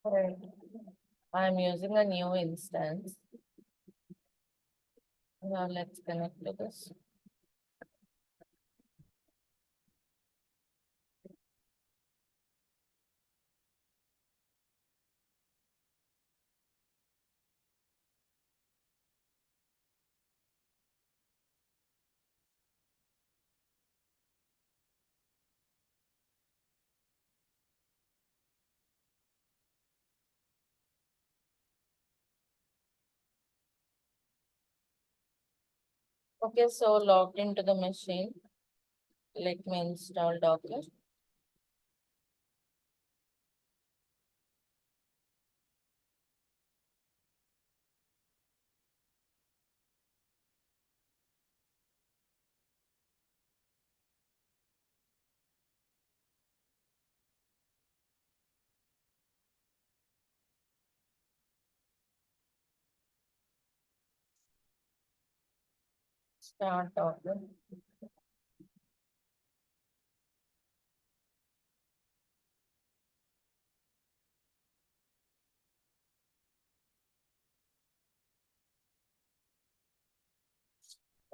Right. I'm using a new instance. Now let's connect to this. Okay, so logged into the machine. Let me install Docker. Start Docker.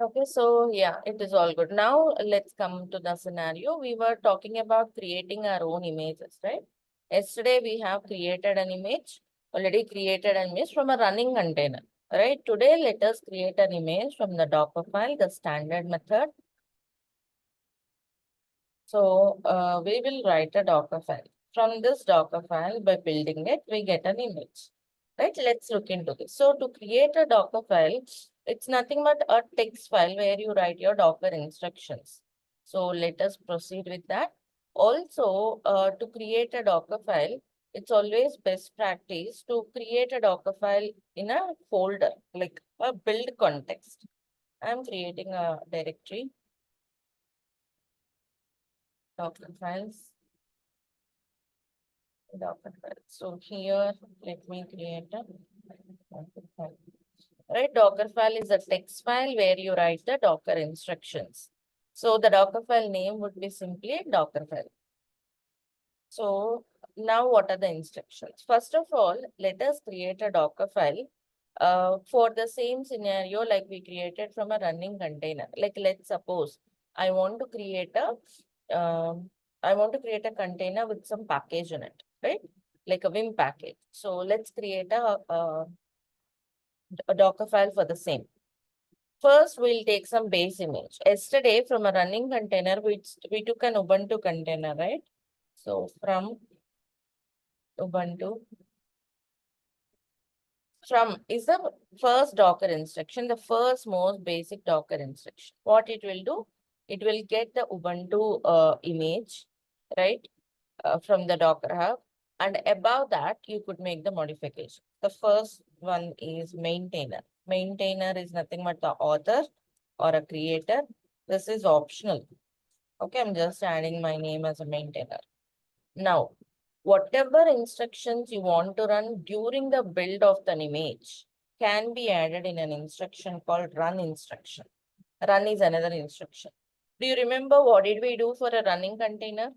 Okay, so yeah, it is all good. Now let's come to the scenario. We were talking about creating our own images, right? Yesterday we have created an image, already created an image from a running container, right? Today let us create an image from the Docker file, the standard method. So we will write a Docker file. From this Docker file, by building it, we get an image. Right? Let's look into this. So to create a Docker file, it's nothing but a text file where you write your Docker instructions. So let us proceed with that. Also, to create a Docker file, it's always best practice to create a Docker file in a folder, like a build context. I'm creating a directory, Docker files. Docker file. So here, let me create a Docker file. Right, Docker file is a text file where you write the Docker instructions. So the Docker file name would be simply Docker file. So now what are the instructions? First of all, let us create a Docker file for the same scenario like we created from a running container. Like let's suppose I want to create a container with some package in it, right? Like a Vim package. So let's create a Docker file for the same. First, we'll take some base image. Yesterday, from a running container, we took an Ubuntu container, right? So from Ubuntu, from is the first Docker instruction, the first most basic Docker instruction. What it will do, it will get the Ubuntu image, right, from the Docker Hub. And above that, you could make the modification. The first one is maintainer. Maintainer is nothing but the author or a creator. This is optional. Okay, I'm just adding my name as a maintainer. Now, whatever instructions you want to run during the build of an image can be added in an instruction called run instruction. Run is another instruction. Do you remember what did we do for a running container?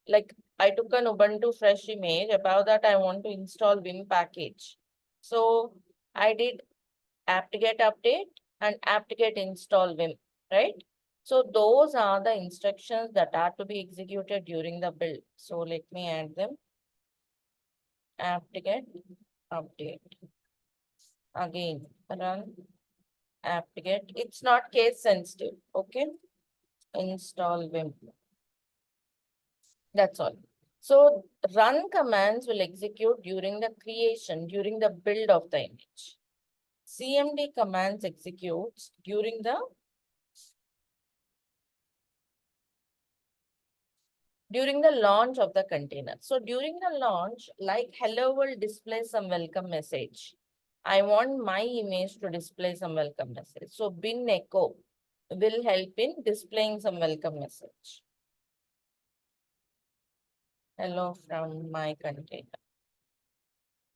Like I took an Ubuntu fresh image. Above that, I want to install Vim package. So I did apt-get update and apt-get install Vim, right? So those are the instructions that are to be executed during the build. So let me add them. Apt-get update. Again, run apt-get. It's not case sensitive. Okay. Install Vim. That's all. So run commands will execute during the creation, during the build of the image. CMD commands executes during the launch of the container. So during the launch, like hello will display some welcome message. I want my image to display some welcome message. So bin echo will help in displaying some welcome message. Hello from my container.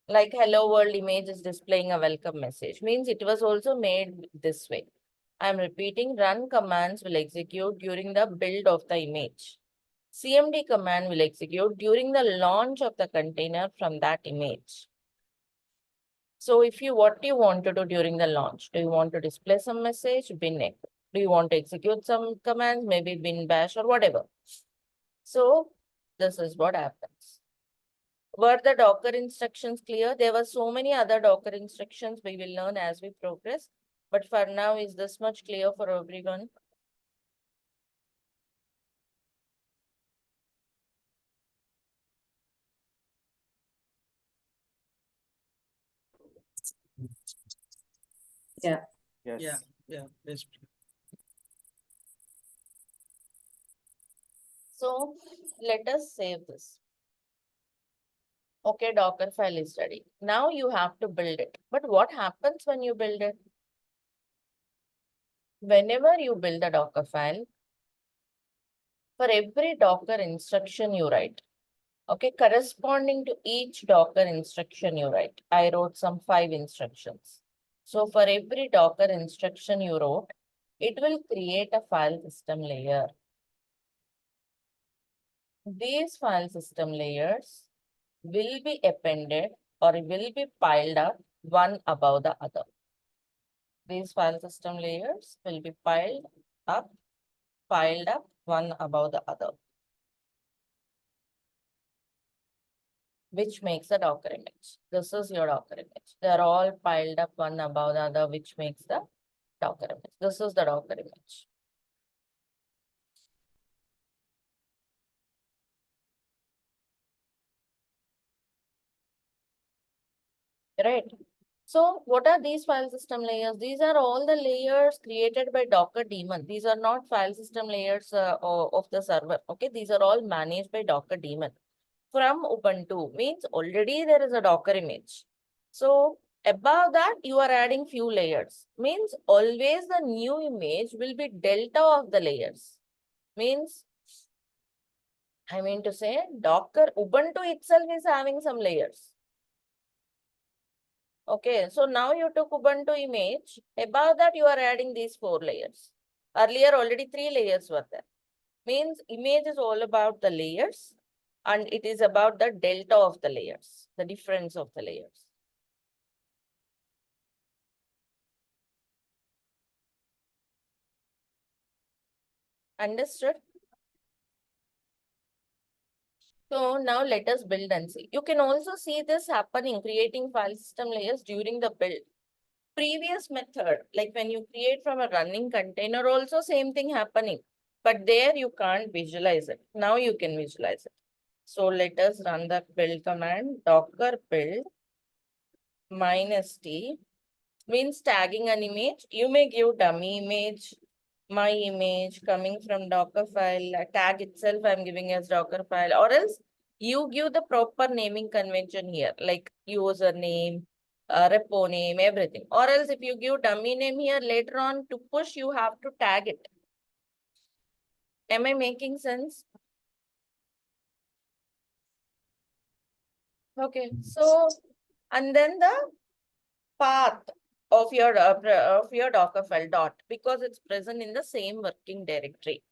Like hello world image is displaying a welcome message. Means it was also made this way. I'm repeating, run commands will execute during the build of the image. CMD command will execute during the launch of the container from that image. So what do you want to do during the launch? Do you want to display some message? Bin echo. Do you want to execute some commands? Maybe bin bash or whatever. So this is what happens. Were the Docker instructions clear? There were so many other Docker instructions we will learn as we progress. But for now, is this much clear for everyone? Yeah. Yes. Yes. So let us save this. Okay, Docker file is ready. Now you have to build it. But what happens when you build it? Whenever you build a Docker file, for every Docker instruction you write, okay, corresponding to each Docker instruction you write, I wrote some 5 instructions. So for every Docker instruction you wrote, it will create a file system layer. These file system layers will be appended or will be piled up one above the other. These file system layers will be piled up one above the other, which makes a Docker image. This is your Docker image. They're all piled up one above the other, which makes the Docker image. This is the Docker image. Right. So what are these file system layers? These are all the layers created by Docker daemon. These are not file system layers of the server. Okay, these are all managed by Docker daemon. From Ubuntu means already there is a Docker image. So above that, you are adding few layers. Means always the new image will be delta of the layers. Means, I mean to say, Ubuntu itself is having some layers. Okay, so now you took Ubuntu image. Above that, you are adding these 4 layers. Earlier, already 3 layers were there. Means image is all about the layers and it is about the delta of the layers, the difference of the layers. Understood? So now let us build and see. You can also see this happening, creating file system layers during the build. Previous method, like when you create from a running container, also same thing happening. But there you can't visualize it. Now you can visualize it. So let us run the build command, docker build -t means tagging an image. You may give dummy image, my image coming from Docker file, tag itself I'm giving as Docker file, or else you give the proper naming convention here, like username, repo name, everything. Or else if you give dummy name here, later on to push, you have to tag it. Am I making sense? Okay, so, and then the path of your Docker file dot, because it's present in the same working directory.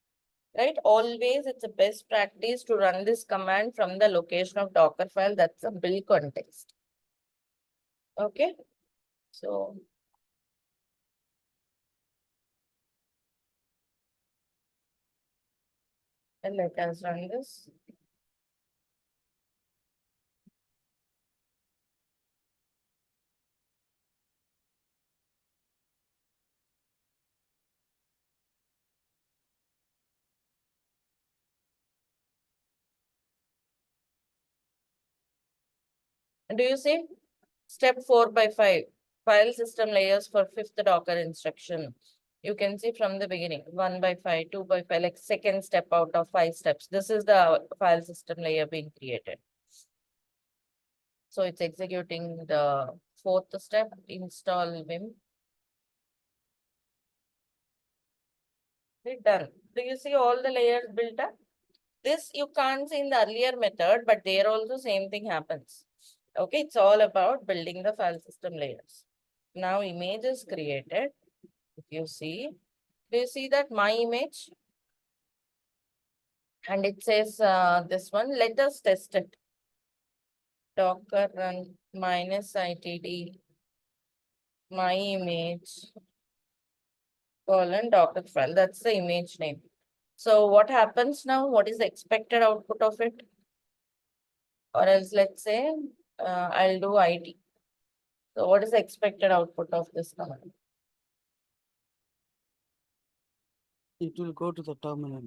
Right? Always it's a best practice to run this command from the location of Docker file. That's a build context. Okay. So and let us run this. Do you see? Step 4 by 5. File system layers for 5th Docker instruction. You can see from the beginning, 1 by 5, 2 by 5, like second step out of 5 steps. This is the file system layer being created. So it's executing the 4th step, install Vim. Done. Do you see all the layers built up? This you can't see in the earlier method, but there also same thing happens. Okay, it's all about building the file system layers. Now image is created. If you see, do you see that my image? And it says this one, let us test it. Docker run minus ITD my image colon Docker file. That's the image name. So what happens now? What is the expected output of it? Or else let's say I'll do IT. So what is the expected output of this command? It will go to the terminal.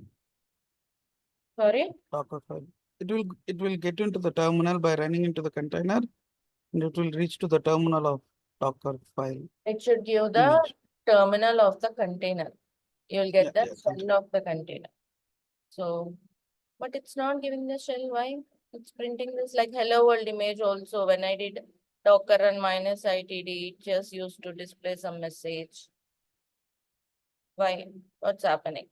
Sorry? Docker file. It will get into the terminal by running into the container, and it will reach to the terminal of Docker file. It should give the Image. terminal of the container. You'll get the shell Container. of the container. So, but it's not giving the shell. Why? It's printing this like hello world image also. When I did Docker run minus ITD, it just used to display some message. Why? What's happening?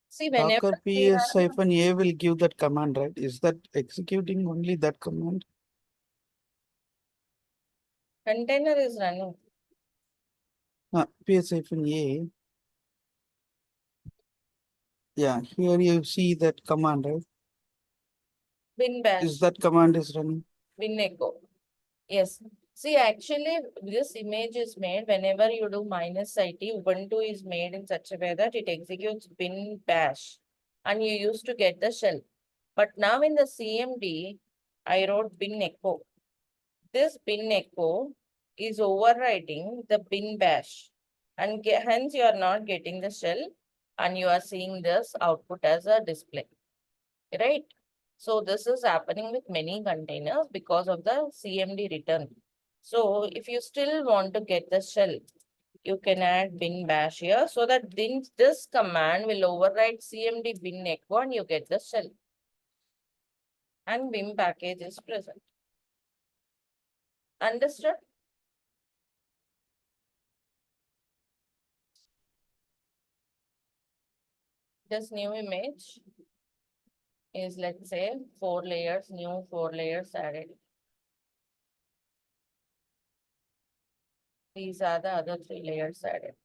See, whenever Docker we ps-a will give that command, right? Is that executing only that command? container is running. ps-a. Yeah, here you see that command, right? Bin bash, Is that command is running? bin echo. Yes. See, actually, this image is made whenever you do minus IT, Ubuntu is made in such a way that it executes bin bash and you used to get the shell. But now in the CMD, I wrote bin echo. This bin echo is overwriting the bin bash and hence you are not getting the shell and you are seeing this output as a display, right? So this is happening with many containers because of the CMD return. So if you still want to get the shell, you can add bin bash here so that this command will override CMD bin echo and you get the shell. And bin package is present. Understood? This new image is, let's say, 4 layers, new 4 layers added. These are the other 3 layers added.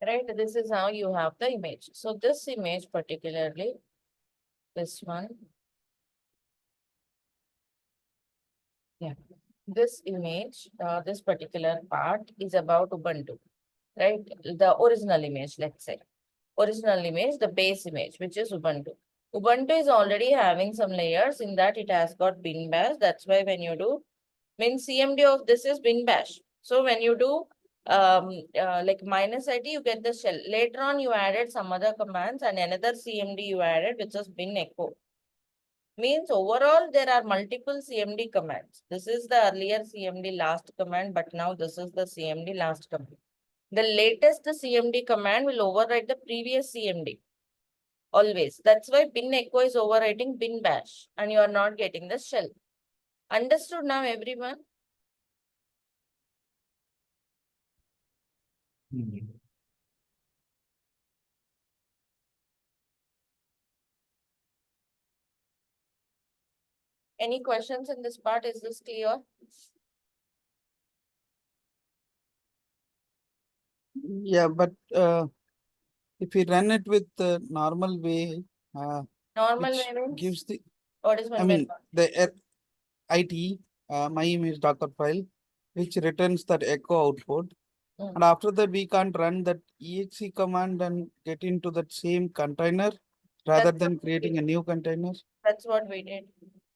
Right, this is how you have the image. So this image particularly, this one, yeah, this image, this particular part is about Ubuntu, right? The original image, let's say. Original image, the base image, which is Ubuntu. Ubuntu is already having some layers in that it has got bin bash. That's why when you do, means CMD of this is bin bash. So when you do like minus IT, you get the shell. Later on, you added some other commands and another CMD you added, which is bin echo. Means overall, there are multiple CMD commands. This is the earlier CMD last command, but now this is the CMD last command. The latest CMD command will override the previous CMD. Always. That's why bin echo is overwriting bin bash and you are not getting the shell. Understood now, everyone? Any questions in this part? Is this clear? Yeah, but if we run it with the normal way, Normal which way means? gives the, What is I meant by mean, the IT, my image Docker file, which returns that echo output. normal? And after that, we can't run that exe command and get into that same container rather That's what than we did. creating a new container. That's what we did.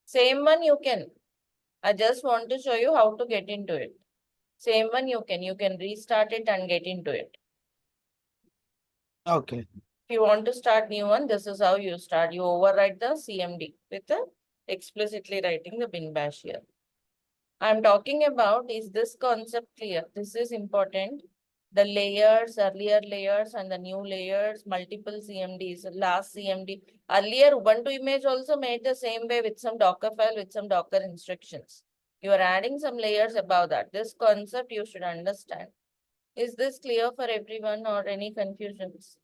Same one you can. I just want to show you how to get into it. Same one you can. You can restart it and get into it. Okay. If you want to start new one, this is how you start. You override the CMD with the explicitly writing the bin bash here. I'm talking about, is this concept clear? This is important. The layers, earlier layers and the new layers, multiple CMDs, last CMD. Earlier Ubuntu image also made the same way with some Docker file, with some Docker instructions. You are adding some layers above that. This concept you should understand. Is this clear for everyone or any confusions?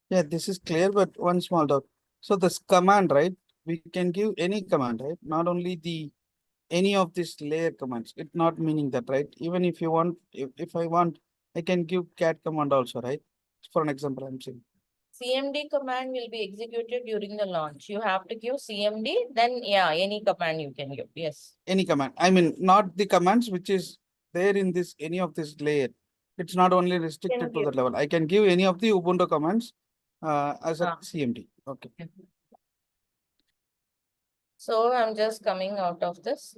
Yeah, this is clear, but one small doubt. So this command, right? We can give any command, right? Not only the any of these layer commands. It's not meaning that, right? Even if you want, if I want, I can give cat command also, right? For an example, I'm saying CMD command will be executed during the launch. You have to give CMD, then yeah, any command you can give. Yes. any command. I mean, not the commands which is there in this any of this layer. It's not only Can restricted to give. that level. I can give any of the Ubuntu commands as a Ah. CMD. Okay. So I'm just coming out of this.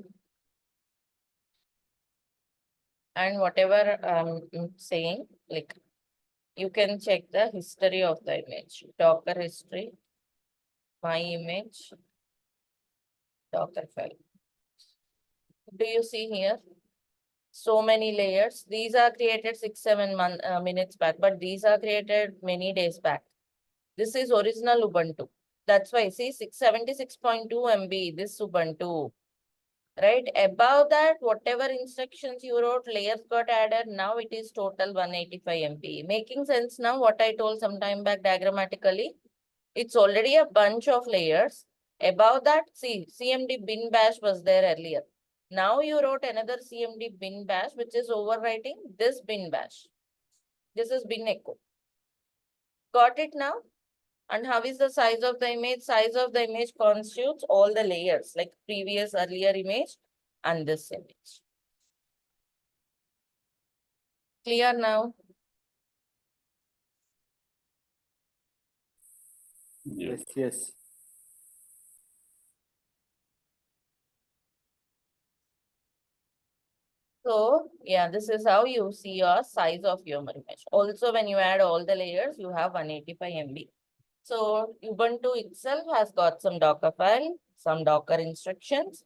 And whatever I'm saying, like you can check the history of the image. Docker history, my image, Docker file. Do you see here? So many layers. These are created 6-7 minutes back, but these are created many days back. This is original Ubuntu. That's why see 676.2 MB, this Ubuntu. Right? Above that, whatever instructions you wrote, layers got added. Now it is total 185 MB. Making sense now what I told some time back diagrammatically? It's already a bunch of layers. Above that, see, CMD bin bash was there earlier. Now you wrote another CMD bin bash, which is overwriting this bin bash. This is bin echo. Got it now? And how is the size of the image? Size of the image constitutes all the layers, like previous earlier image and this image. Clear now? Yes, yes. So yeah, this is how you see your size of your image. Also, when you add all the layers, you have 185 MB. So Ubuntu itself has got some Docker file, some Docker instructions,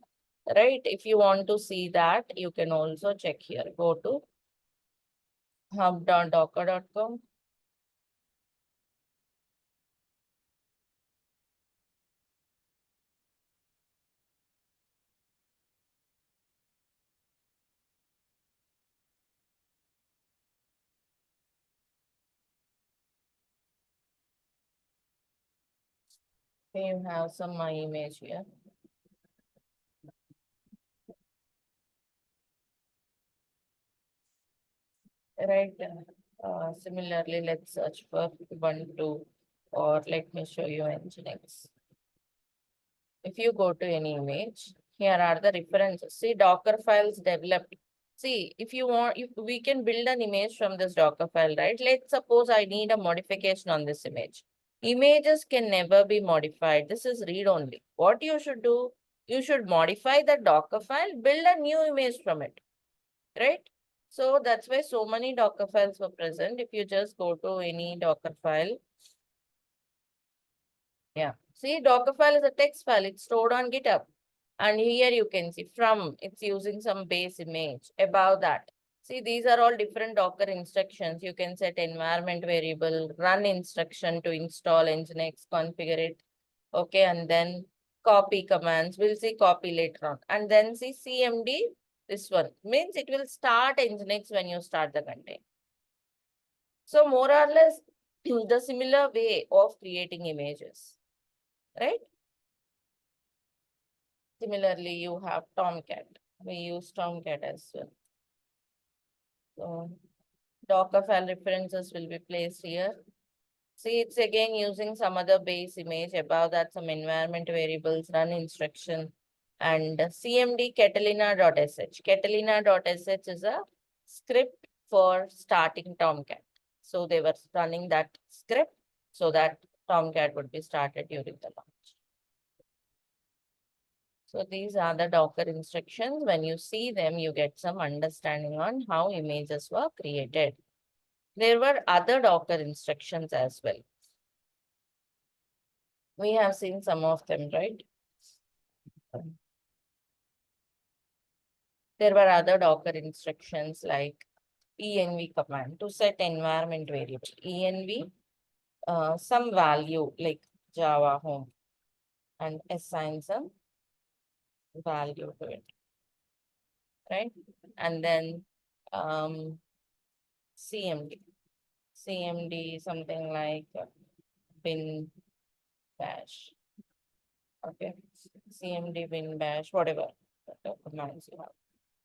right? If you want to see that, you can also check here. Go to hub.docker.com. You have some my image here. Right. Similarly, let's search for Ubuntu or let me show you Nginx. If you go to any image, here are the references. See, Docker files developed. See, if you want, if we can build an image from this Docker file, right? Let's suppose I need a modification on this image. Images can never be modified. This is read only. What you should do, you should modify the Docker file, build a new image from it, right? So that's why so many Docker files were present. If you just go to any Docker file, yeah. See, Docker file is a text file. It's stored on GitHub. And here you can see from, it's using some base image. Above that, see, these are all different Docker instructions. You can set environment variable, run instruction to install Nginx, configure it. Okay, and then copy commands. We'll see copy later on. And then see CMD, this one. Means it will start Nginx when you start the container. So more or less the similar way of creating images, right? Similarly, you have Tomcat. We use Tomcat as well. So Docker file references will be placed here. See, it's again using some other base image. Above that, some environment variables, run instruction, and cmd catalina.sh. Catalina.sh is a script for starting Tomcat. So they were running that script so that Tomcat would be started during the launch. So these are the Docker instructions. When you see them, you get some understanding on how images were created. There were other Docker instructions as well. We have seen some of them, right? There were other Docker instructions like env command to set environment variable. Env, some value like Java home and assign some value to it, right? And then CMD, something like bin bash. Okay, CMD bin bash, whatever commands you have.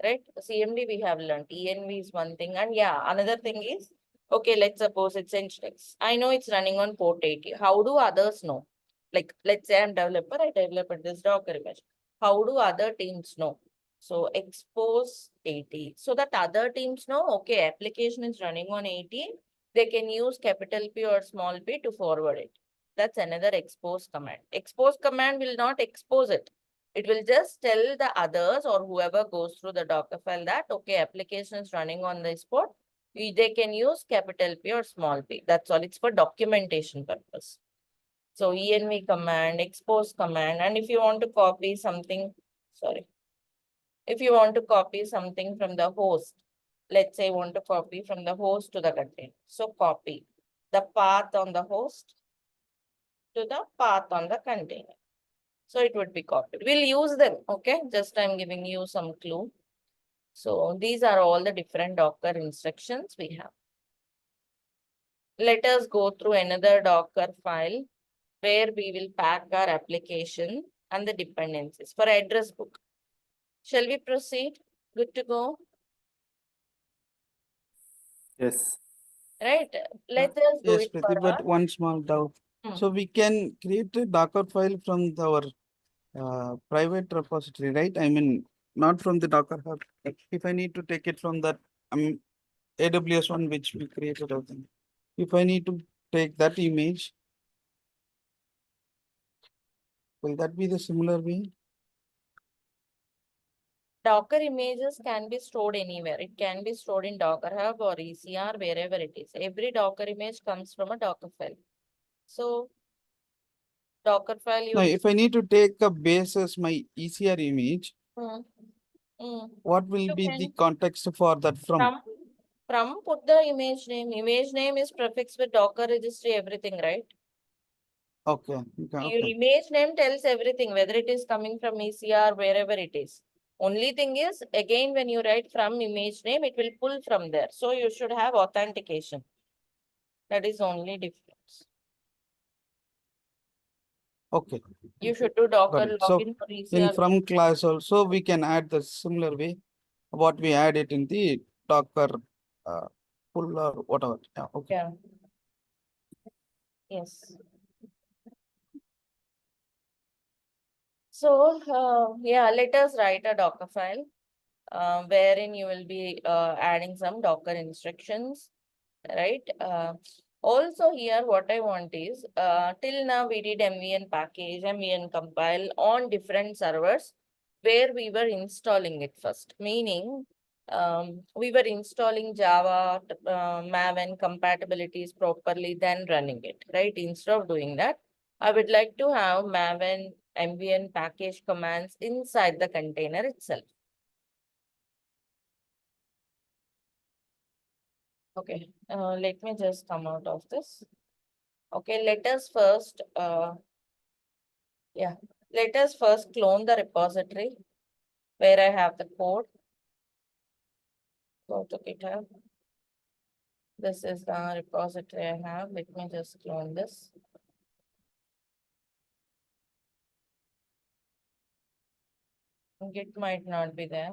Right? CMD we have learned. ENV is one thing. And yeah, another thing is, okay, let's suppose it's Nginx. I know it's running on port 80. How do others know? Like, let's say I'm developer, I developed this Docker image. How do other teams know? So expose 80. So that other teams know, okay, application is running on 80. They can use capital P or small p to forward it. That's another expose command. Expose command will not expose it. It will just tell the others or whoever goes through the Docker file that, okay, application is running on this port. They can use capital P or small p. That's all. It's for documentation purpose. So env command, expose command, and if you want to copy something, sorry. If you want to copy something from the host, let's say you want to copy from the host to the container. So copy the path on the host to the path on the container. So it would be copied. We'll use them, okay? Just I'm giving you some clue. So these are all the different Docker instructions we have. Let us go through another Docker file where we will pack our application and the dependencies for address book. Shall we proceed? Good to go? Yes. Right? Let us do Yes, it Priti, for but our. one small doubt. Hmm. So we can create a Docker file from our private repository, right? I mean, not from the Docker Hub. Like, if I need to take it from that AWS one which we created, I think. If I need to take that image, will that be the similar way? Docker images can be stored anywhere. It can be stored in Docker Hub or ECR, wherever it is. Every Docker image comes from a Docker file. So Docker file you Now, will. if I need to take a base as my ECR image, Hmm. Hmm. what will You be the can context for that from? from put the image name. Image name is prefixed with Docker registry, everything, right? Okay, okay, Your okay. image name tells everything, whether it is coming from ECR, wherever it is. Only thing is, again, when you write from image name, it will pull from there. So you should have authentication. That is only difference. Okay. You should do Docker Got it. So login for in ECR. from class also, we can add the similar way, what we add it in the Docker uh, pull or whatever. Yeah, okay. Yeah. Yes. So, yeah, let us write a Docker file wherein you will be adding some Docker instructions, right? Also here, what I want is, till now we did MVN package, MVN compile on different servers where we were installing it first, meaning we were installing Java, Maven compatibilities properly, then running it, right? Instead of doing that, I would like to have Maven MVN package commands inside the container itself. Okay, let me just come out of this. Okay, let us first, let us first clone the repository where I have the code. Go to GitHub. This is the repository I have. Let me just clone this. Git might not be there.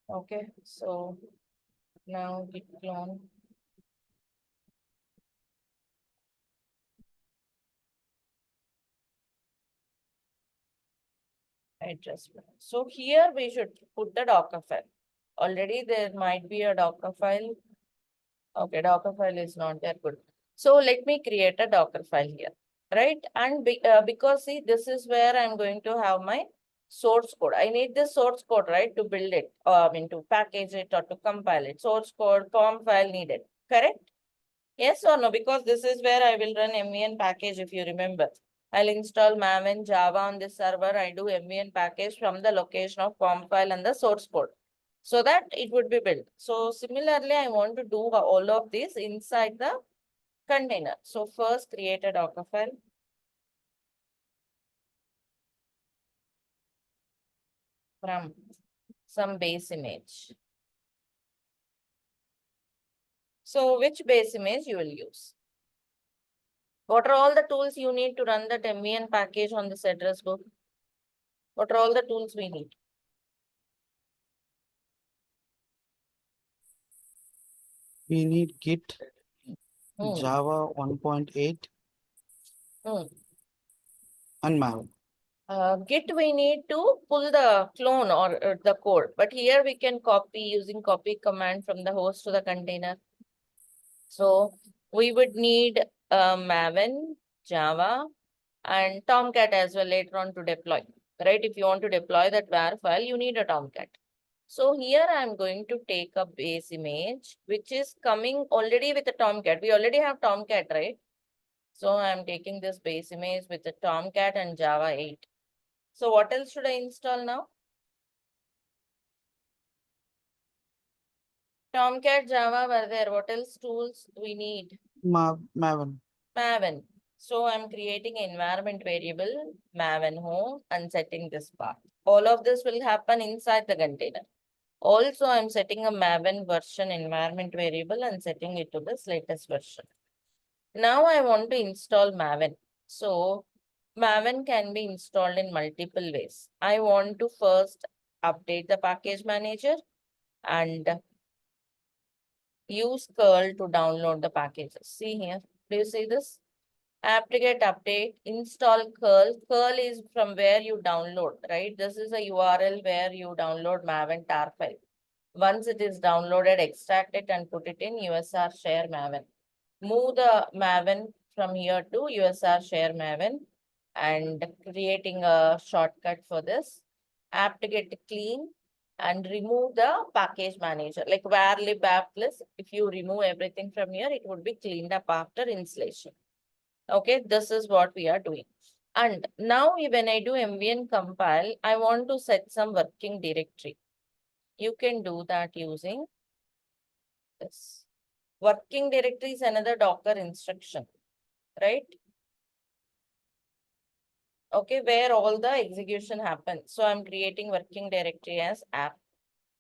Okay, so now git clone. Adjustment. So here we should put the Docker file. Already there might be a Docker file. Okay, Docker file is not there. Good. So let me create a Docker file here, right? And because see, this is where I'm going to have my source code. I need this source code, right, to build it, to package it or to compile it. Source code, POM file needed, correct? Yes or no? Because this is where I will run MVN package, if you remember. I'll install Maven Java on this server. I do MVN package from the location of POM file and the source code, so that it would be built. So similarly, I want to do all of this inside the container. So first create a Docker file. From some base image. So which base image you will use? What are all the tools you need to run that MVN package on this address book? What are all the tools we need? We need Git, Hmm. Java 1.8 Hmm. and Maven. Git, we need to pull the clone or the code, but here we can copy using copy command from the host to the container. So we would need Maven, Java, and Tomcat as well later on to deploy, right? If you want to deploy that var file, you need a Tomcat. So here I'm going to take a base image, which is coming already with a Tomcat. We already have Tomcat, right? So I'm taking this base image with the Tomcat and Java 8. So what else should I install now? Tomcat, Java were there. What else tools we need? Maven. Maven. So I'm creating an environment variable, Maven home, and setting this path. All of this will happen inside the container. Also, I'm setting a Maven version environment variable and setting it to this latest version. Now I want to install Maven. So Maven can be installed in multiple ways. I want to first update the package manager and use curl to download the packages. See here, do you see this? Apt-get update, install curl. Curl is from where you download, right? This is a URL where you download Maven tar file. Once it is downloaded, extract it and put it in USR share Maven. Move the Maven from here to USR share Maven and creating a shortcut for this. Apt-get clean and remove the package manager like var lib apt list. If you remove everything from here, it would be cleaned up after installation. Okay, this is what we are doing. And now when I do MVN compile, I want to set some working directory. You can do that using this. Working directory is another Docker instruction, right? Okay, where all the execution happens. So I'm creating working directory as app.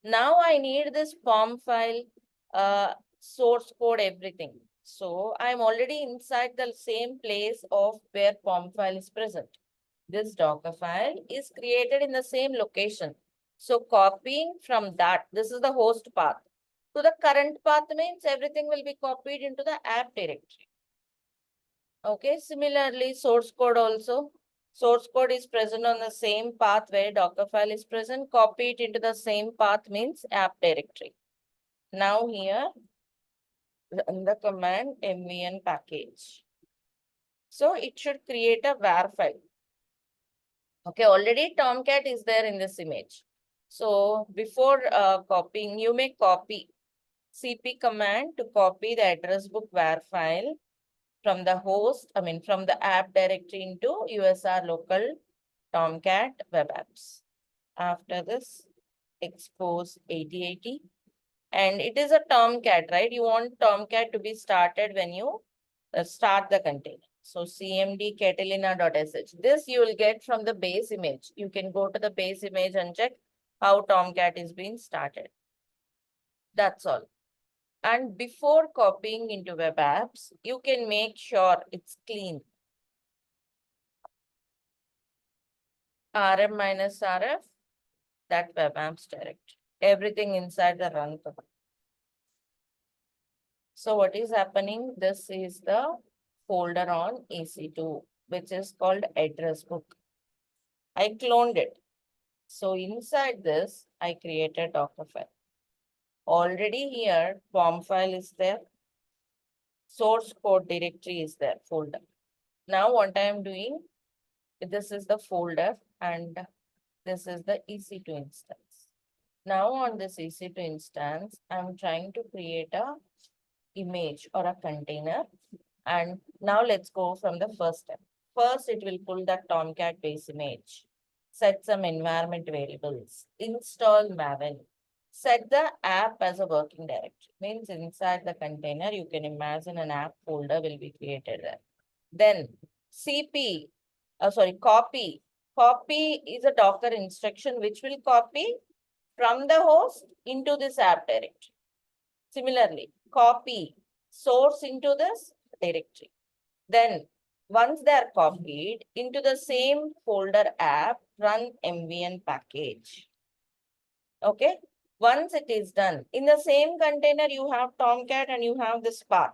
Now I need this POM file, source code, everything. So I'm already inside the same place of where POM file is present. This Docker file is created in the same location. So copying from that, this is the host path. So the current path means everything will be copied into the app directory. Okay, similarly, source code also. Source code is present on the same path where Docker file is present. Copy it into the same path means app directory. Now here, run the command mvn package. So it should create a var file. Okay, already Tomcat is there in this image. So before copying, you may copy cp command to copy the address book var file from the host, from the app directory into USR local Tomcat web apps. After this, expose 8080. And it is a Tomcat, right? You want Tomcat to be started when you start the container. So cmd catalina.sh. This you will get from the base image. You can go to the base image and check how Tomcat is being started. That's all. And before copying into web apps, you can make sure it's clean. rm-rf, that web apps direct. Everything inside the run command. So what is happening? This is the folder on EC2, which is called address book. I cloned it. So inside this, I created Docker file. already here form file is there, source code directory is there, folder. Now what I am doing, this is the folder and this is the EC2 instance. Now on this EC2 instance, I'm trying to create a image or a container. And now let's go from the first step. First, it will pull the Tomcat base image, set some environment variables, install Maven, set the app as a working directory. Means inside the container, you can imagine an app folder will be created there. Then copy. Copy is a Docker instruction which will copy from the host into this app directory. Similarly, copy source into this directory. Then once they are copied into the same folder app, run mvn package. Okay. Once it is done, in the same container, you have Tomcat and you have this path,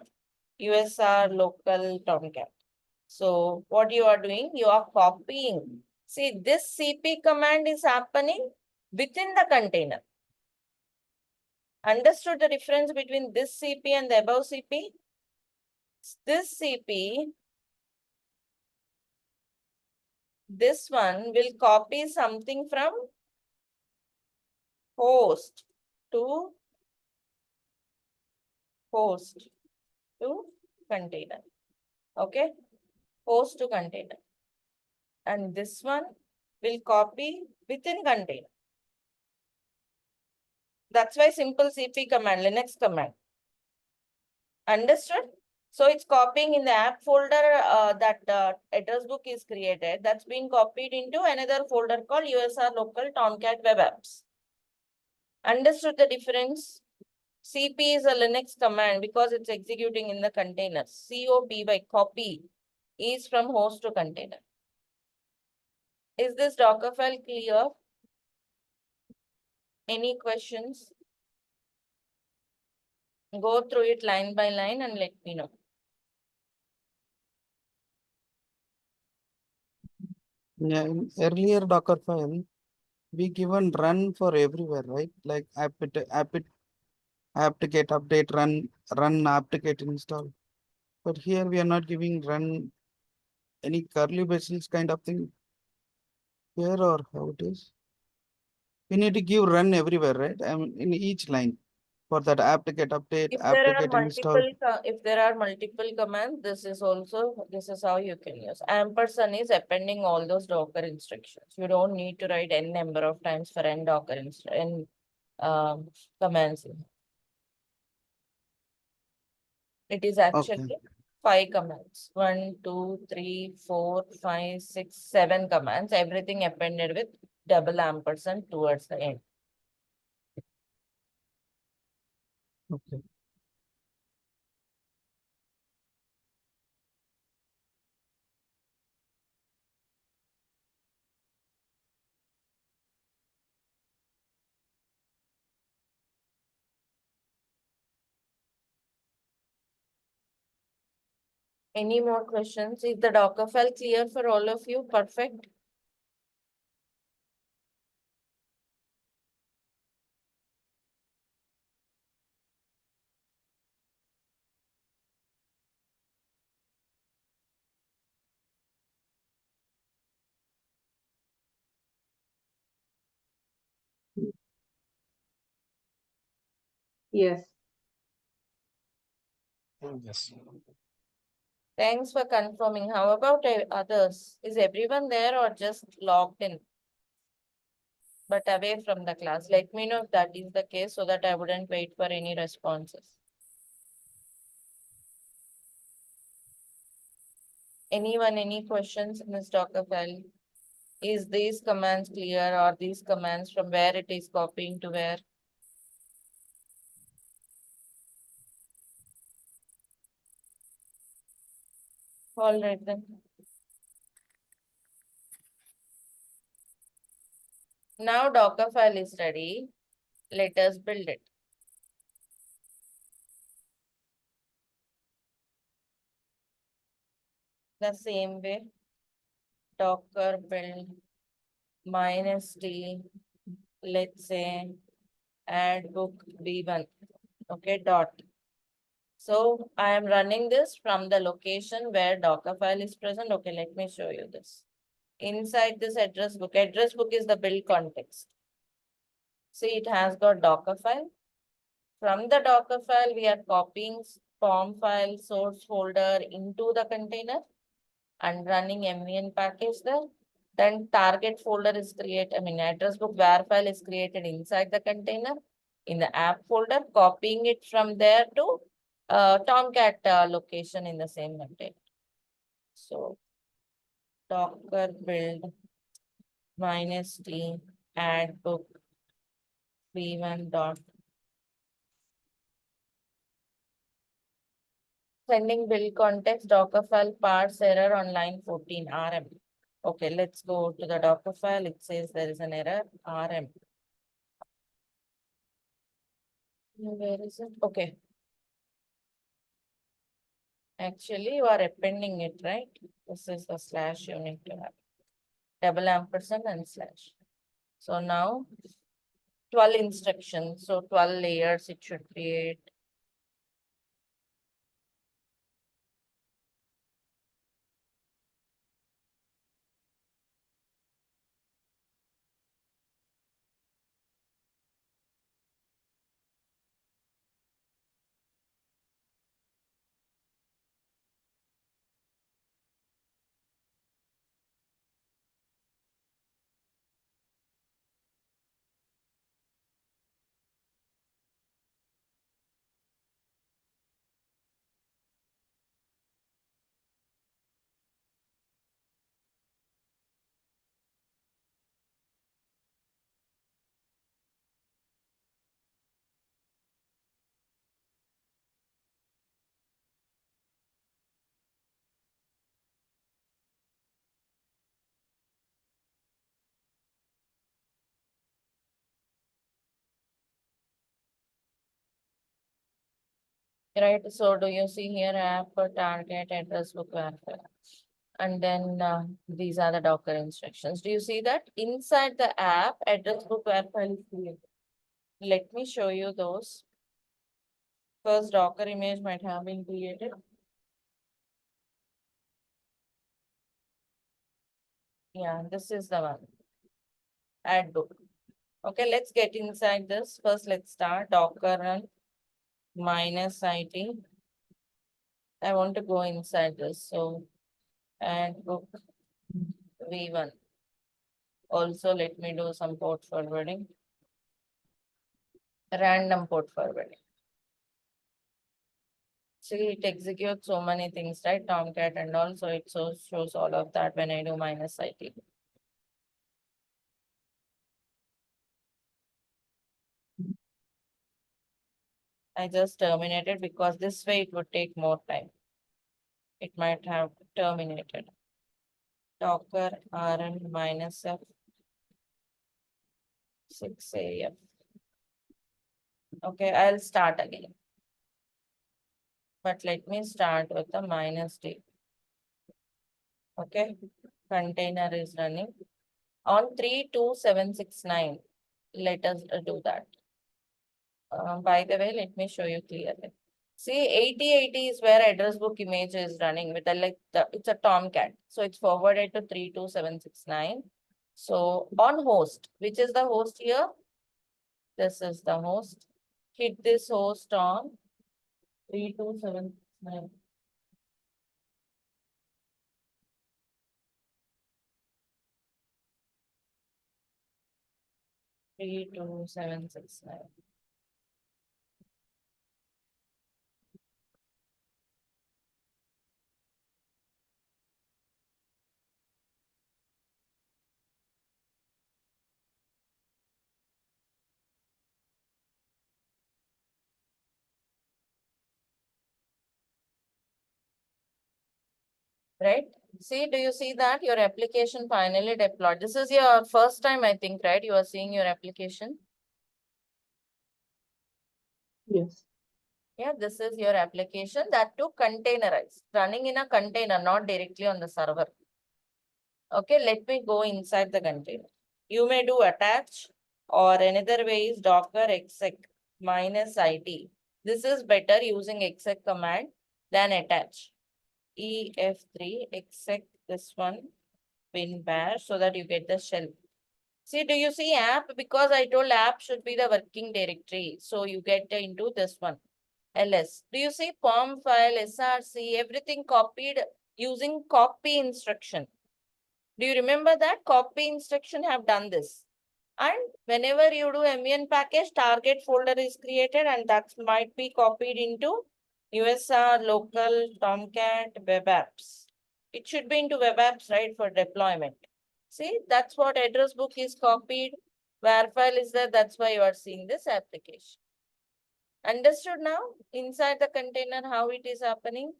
USR local Tomcat. So what you are doing, you are copying. See, this CP command is happening within the container. Understood the difference between this CP and the above CP? This CP, this one will copy something from host to container. Okay, host to container. And this one will copy within container. That's why simple CP command, Linux command. Understood? So it's copying in the app folder that address book is created. That's been copied into another folder called USR local Tomcat web apps. Understood the difference? CP is a Linux command because it's executing in the container. COPY, copy, is from host to container. Is this Docker file clear? Any questions? Go through it line by line and let me know. Yeah, in earlier Docker file, we given run for everywhere, right? Like apt-get update, run apt-get install. But here we are not giving run any curly braces kind of thing here, or how it is. We need to give run everywhere, right? I mean, in each line for that apt-get update, If there are apt-get install. multiple commands, this is how you can use. Ampersand is appending all those Docker instructions. You don't need to write n number of times for n Docker commands. It is actually 5 commands. 1, 2, 3, 4, 5, 6, 7 commands. Everything appended with double ampersand towards the end. Okay. Any more questions? Is the Docker file clear for all of you? Perfect. Yes. Yes. Thanks for confirming. How about others? Is everyone there or just logged in, but away from the class? Let me know if that is the case so that I wouldn't wait for any responses. Anyone, any questions in this Docker file? Is these commands clear or these commands from where it is copying to where? All right then. Now Docker file is ready. Let us build it. The same way. Docker build -t, let's say add book v1. Okay, dot. So I am running this from the location where Docker file is present. Okay, let me show you this. Inside this address book is the build context. See, it has got Docker file. From the Docker file, we are copying form file source folder into the container and running MVN package there. Then target folder is created, address book var file is created inside the container in the app folder, copying it from there to Tomcat location in the same container. So Docker build -t add book v1 dot sending build context Docker file parse error on line 14 RM. Okay, let's go to the Docker file. It says there is an error RM. Where is it? Okay. Actually, you are appending it, right? This is the slash you need to have. Double ampersand and slash. So now 12 instructions. So 12 layers it should create. Right, so do you see here app target address book varchar? And then these are the Docker instructions. Do you see that inside the app address book varchar is created? Let me show you those. First Docker image might have been created. Yeah, this is the one. Add book. Okay, let's get inside this. First, let's start Docker run -it. I want to go inside this. So add book v1. Also, let me do some port forwarding. Random port forwarding. See, it executes so many things, right? Tomcat and also it shows all of that when I do -it. I just terminated because this way it would take more time. It might have terminated. Docker rn -f 6af. Okay, I'll start again. But let me start with the -d. Okay, container is running on 32769. Let us do that. By the way, let me show you clearly. See, 8080 is where address book image is running with it's a Tomcat. So it's forwarded to 32769. So on host, which is the host here? This is the host. Hit this host on 32769. Three two seven six nine. Right? See, do you see that your application finally deployed? This is your first time, I think, right? You are seeing your application. Yes. Yeah, this is your application that too containerized, running in a container, not directly on the server. Okay, let me go inside the container. You may do attach or another way is docker exec minus it. This is better using exec command than attach. EF3 exec this one bin bash so that you get the shell. See, do you see app? Because I told app should be the working directory. So you get into this one. ls. Do you see POM file, src, everything copied using copy instruction? Do you remember that? Copy instruction have done this. And whenever you do MN package, target folder is created and that might be copied into USR, local, Tomcat, web apps. It should be into web apps, right, for deployment. See, that's what address book is copied. Where file is there, that's why you are seeing this application. Understood now? Inside the container, how it is happening?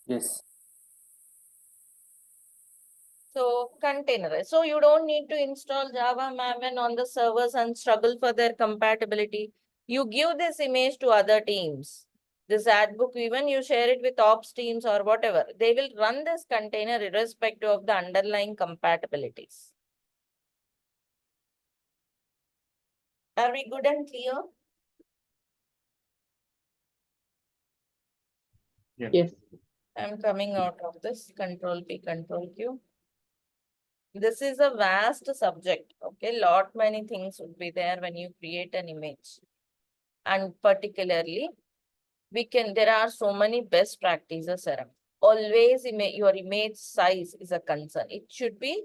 Yes. So container. So you don't need to install Java Maven on the servers and struggle for their compatibility. You give this image to other teams. This ad book, even you share it with ops teams or whatever, they will run this container irrespective of the underlying compatibilities. Are we good and clear? Yes. I'm coming out of this control P, control Q. This is a vast subject. Okay, lot many things would be there when you create an image. And particularly, there are so many best practices around. Always your image size is a concern. It should be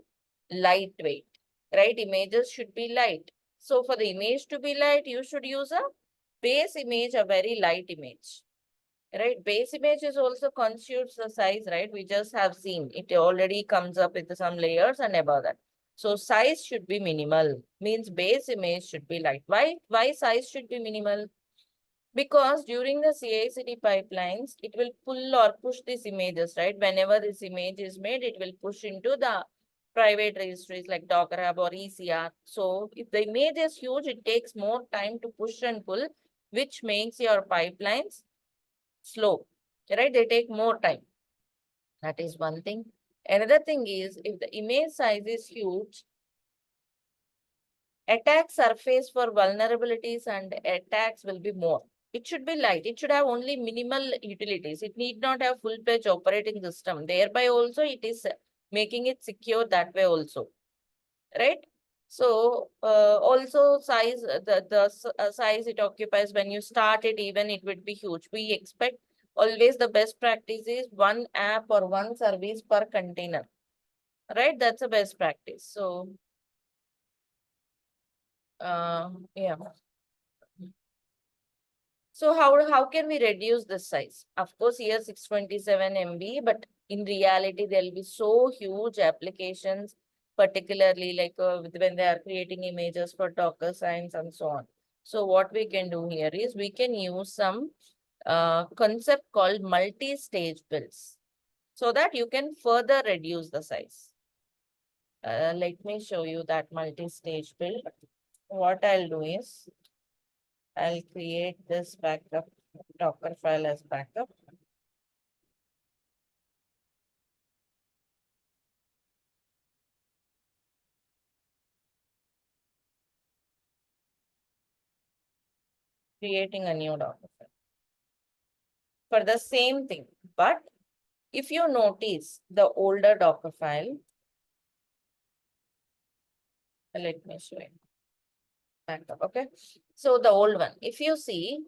lightweight, right? Images should be light. So for the image to be light, you should use a base image, a very light image, right? Base image is also constitutes the size, right? We just have seen it already comes up with some layers and above that. So size should be minimal, means base image should be light. Why size should be minimal? Because during the CI/CD pipelines, it will pull or push these images, right? Whenever this image is made, it will push into the private registries like Docker Hub or ECR. So if the image is huge, it takes more time to push and pull, which makes your pipelines slow, right? They take more time. That is one thing. Another thing is, if the image size is huge, attack surface for vulnerabilities and attacks will be more. It should be light. It should have only minimal utilities. It need not have full-fledged operating system. Thereby also it is making it secure that way also, right? So also size, the size it occupies when you start it, even it would be huge. We expect always the best practice is one app or one service per container, right? That's a best practice. So yeah. So how can we reduce the size? Of course, here 627 MB, but in reality, there'll be so huge applications, particularly like when they are creating images for Docker signs and so on. So what we can do here is we can use some concept called multi-stage builds so that you can further reduce the size. Let me show you that multi-stage build. What I'll do is I'll create this backup Docker file as backup. Creating a new Docker file for the same thing. But if you notice the older Docker file, let me show you backup. Okay. So the old one, if you see,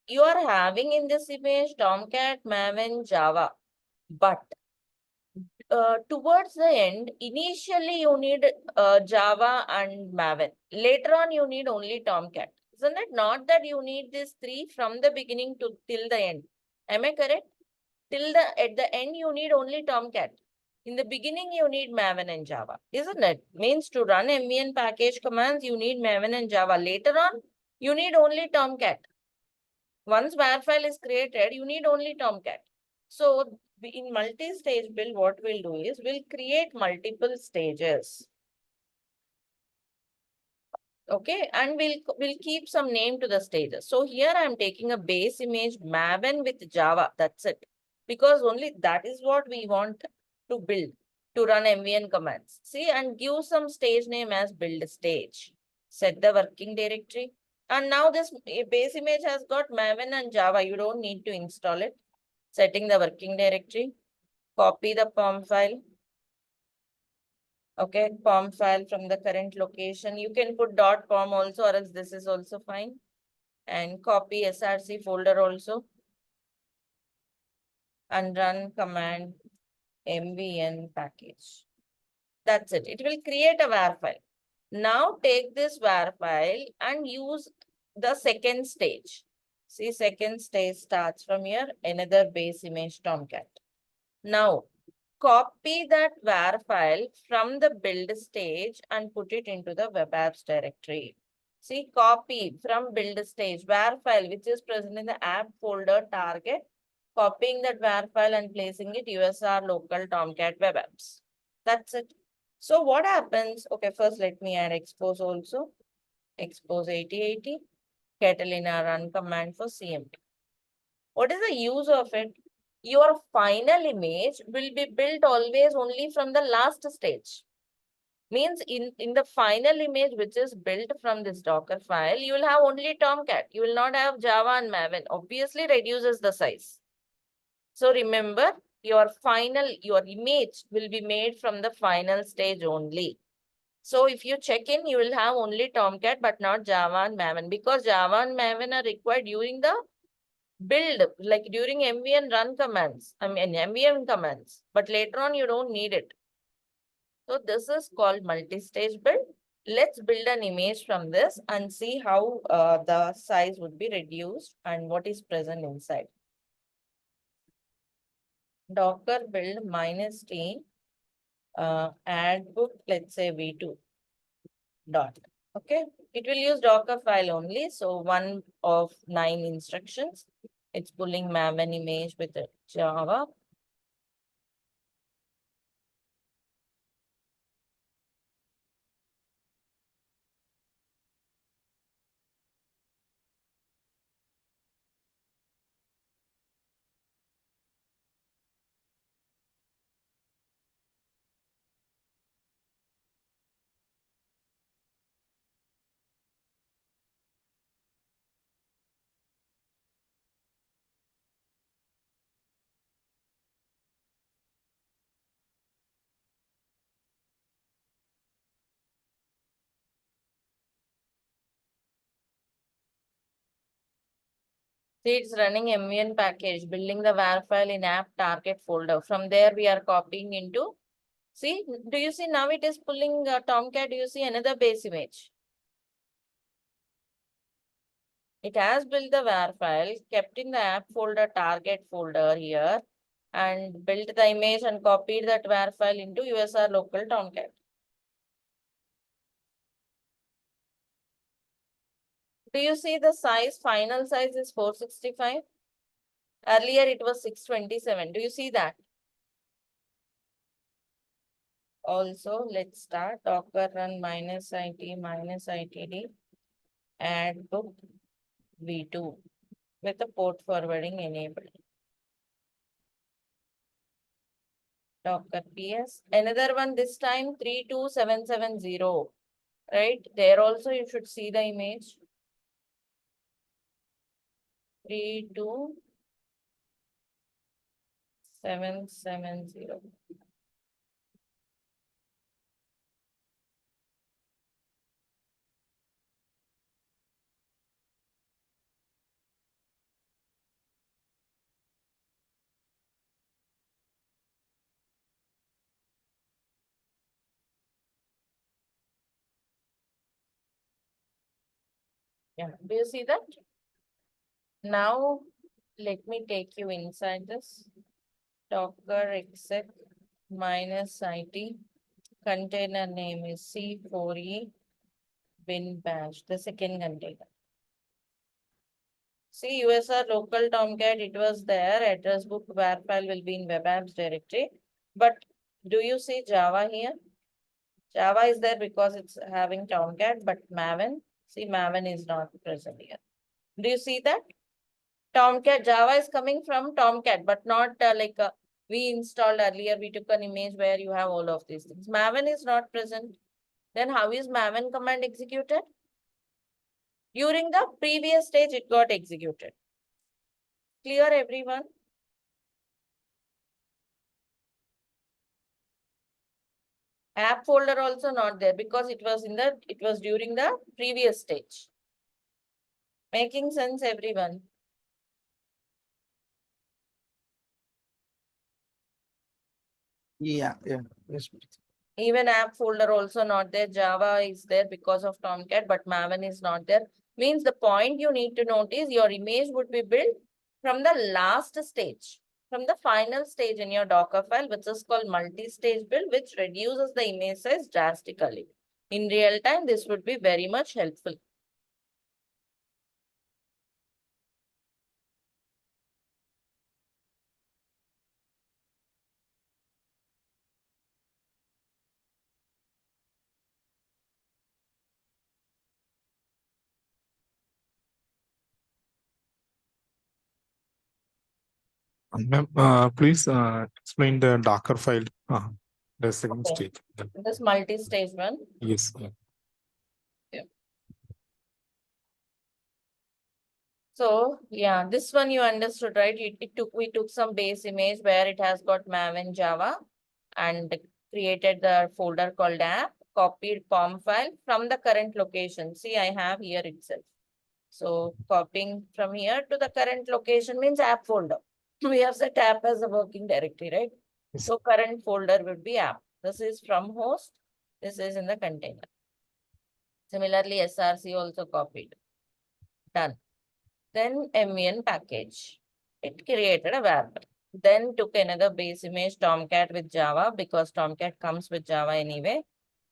you are having in this image Tomcat, Maven, Java, but towards the end, initially you need Java and Maven. Later on, you need only Tomcat. Isn't it not that you need these three from the beginning to till the end? Am I correct? At the end, you need only Tomcat. In the beginning, you need Maven and Java. Isn't it? Means to run MVN package commands, you need Maven and Java. Later on, you need only Tomcat. Once WAR file is created, you need only Tomcat. So in multi-stage build, what we'll do is we'll create multiple stages. Okay, and we'll keep some name to the stages. So here I'm taking a base image Maven with Java. That's it. Because only that is what we want. to build, to run MVN commands. See, and give some stage name as build stage. Set the working directory. And now this base image has got Maven and Java. You don't need to install it. Setting the working directory. Copy the POM file. Okay, POM file from the current location. You can put .pom also, or else this is also fine. And copy src folder also. And run command MVN package. That's it. It will create a WAR file. Now take this WAR file and use the second stage. See, second stage starts from here, another base image Tomcat. Now, copy that WAR file from the build stage and put it into the web apps directory. See, copy from build stage WAR file, which is present in the app folder target, copying that WAR file and placing it USR local Tomcat web apps. That's it. So what happens? Okay, first let me add expose also. Expose 8080, Catalina run command for CMD. What is the use of it? Your final image will be built always only from the last stage. Means in the final image which is built from this Docker file, you will have only Tomcat. You will not have Java and Maven. Obviously reduces the size. So remember, your image will be made from the final stage only. So if you check in, you will have only Tomcat but not Java and Maven, because Java and Maven are required during the build, like during MVN run commands, MVN commands, but later on you don't need it. So this is called multi-stage build. Let's build an image from this and see how the size would be reduced and what is present inside. Docker build -t add book, let's say v2 dot. Okay, it will use Docker file only. So 1 of 9 instructions. It's pulling Maven image with the Java. See, it's running MVN package, building the WAR file in app target folder. From there, we are copying into. See, do you see now it is pulling Tomcat? Do you see another base image? It has built the WAR file, kept in the app folder target folder here, and built the image and copied that WAR file into USR local Tomcat. Do you see the size? Final size is 465. Earlier it was 627. Do you see that? Also, let's start Docker run -it-itd add book v2 with the port forwarding enabled. Docker PS. Another one this time 32770. Right? There also you should see the image. 32770. Yeah, do you see that? Now, let me take you inside this. Docker exec -it. Container name is C4E bin bash, the second container. See, USR local Tomcat, it was there. Address book WAR file will be in web apps directory. But do you see Java here? Java is there because it's having Tomcat, but Maven, see, Maven is not present here. Do you see that? Tomcat, Java is coming from Tomcat, but not We installed earlier, we took an image where you have all of these things. Maven is not present. Then how is Maven command executed? During the previous stage, it got executed. Clear, everyone? App folder also not there because it was during the previous stage. Making sense, everyone? Yeah, yes. Even app folder also not there. Java is there because of Tomcat, but Maven is not there. Means the point you need to note is your image would be built from the last stage, from the final stage in your Docker file, which is called multi-stage build, which reduces the image size drastically. In real time, this would be very much helpful. Ma'am, please explain the Docker file, the second Okay. stage. This multi-stage one. Yes. So yeah, this one you understood, right? We took some base image where it has got Maven Java and created the folder called app, copied POM file from the current location. See, I have here itself. So copying from here to the current location means app folder. We have set app as a working directory, right? Yes. So current folder would be app. This is from host. This is in the container. Similarly, SRC also copied. Done. Then MEN package. It created a variable. Then took another base image Tomcat with Java because Tomcat comes with Java anyway.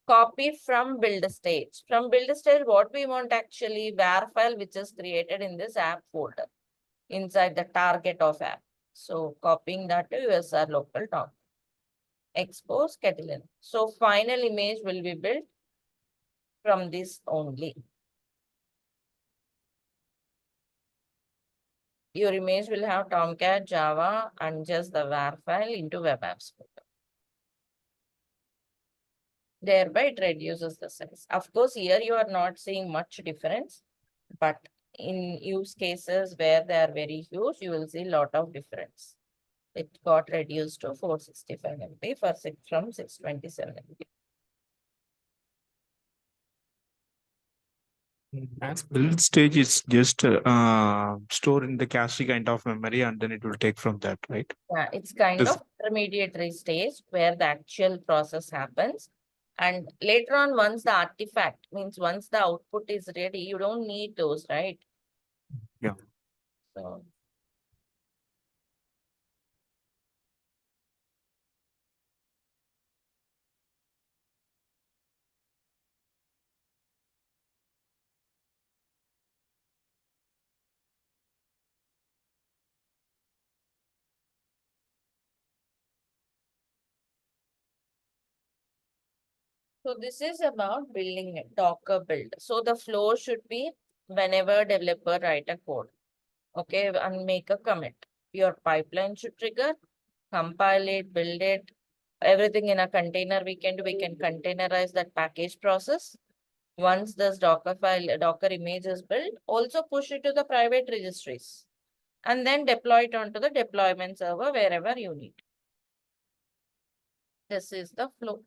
Copy from build stage. From build stage, what we want actually var file which is created in this app folder inside the target of app. So copying that to USR local Tom. Expose Catalan. So final image will be built from this only. Your image will have Tomcat, Java, and just the var file into web apps folder. Thereby it reduces the size. Of course, here you are not seeing much difference, but in use cases where they are very huge, you will see a lot of difference. It got reduced to 465 MB from 627 MB. As build stage is just stored in the cache kind of memory, and then it will take from that, right? Yeah, it's kind This- of intermediary stage where the actual process happens. And later on, once the artifact means once the output is ready, you don't need those, right? Yeah. So So this is about building a Docker build. So the flow should be whenever developer write a code, okay, and make a commit. Your pipeline should trigger, compile it, build it, everything in a container we can do. We can containerize that package process. Once this Docker file, Docker image is built, also push it to the private registries and then deploy it onto the deployment server wherever you need. This is the flow.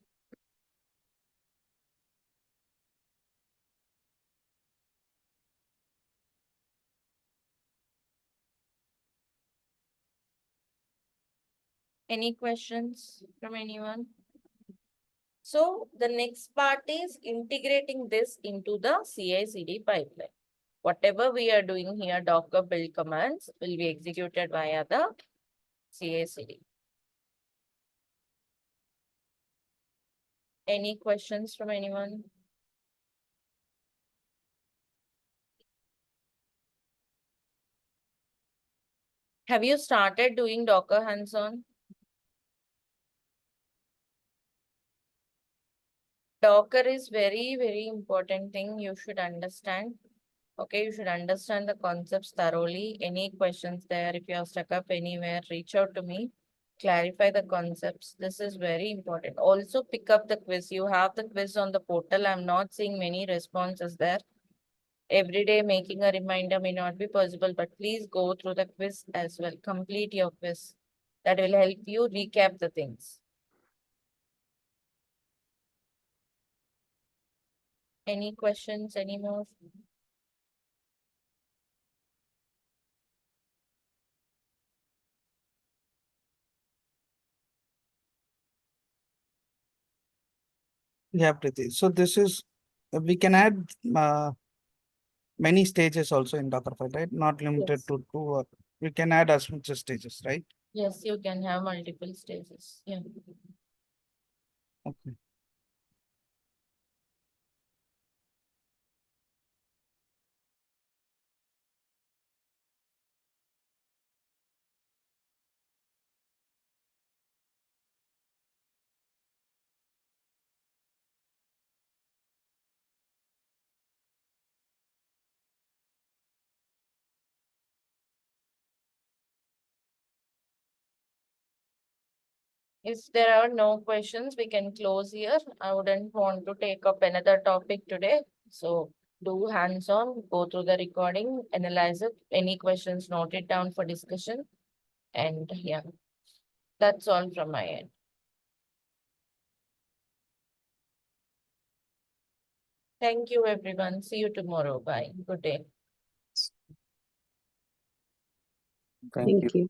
Any questions from anyone? So the next part is integrating this into the CI/CD pipeline. Whatever we are doing here, Docker build commands will be executed via the CI/CD. Any questions from anyone? Have you started doing Docker hands-on? Docker is very, very important thing you should understand. Okay, you should understand the concepts thoroughly. Any questions there? If you are stuck up anywhere, reach out to me. clarify the concepts. This is very important. Also pick up the quiz. You have the quiz on the portal. I'm not seeing many responses there. Every day making a reminder may not be possible, but please go through the quiz as well. Complete your quiz. That will help you recap the things. Any questions anymore? Yeah, Preeti. So this is, we can add many stages also in Dockerfile, right? Not limited Yes. to two, or we can add as much as stages, right? Yes, you can have multiple stages. Yeah. Okay. If there are no questions, we can close here. I wouldn't want to take up another topic today. So do hands-on, go through the recording, analyze it. Any questions, note it down for discussion. And yeah, that's all from my end. Thank you, everyone. See you tomorrow. Bye. Good day. Thank you. Thank you.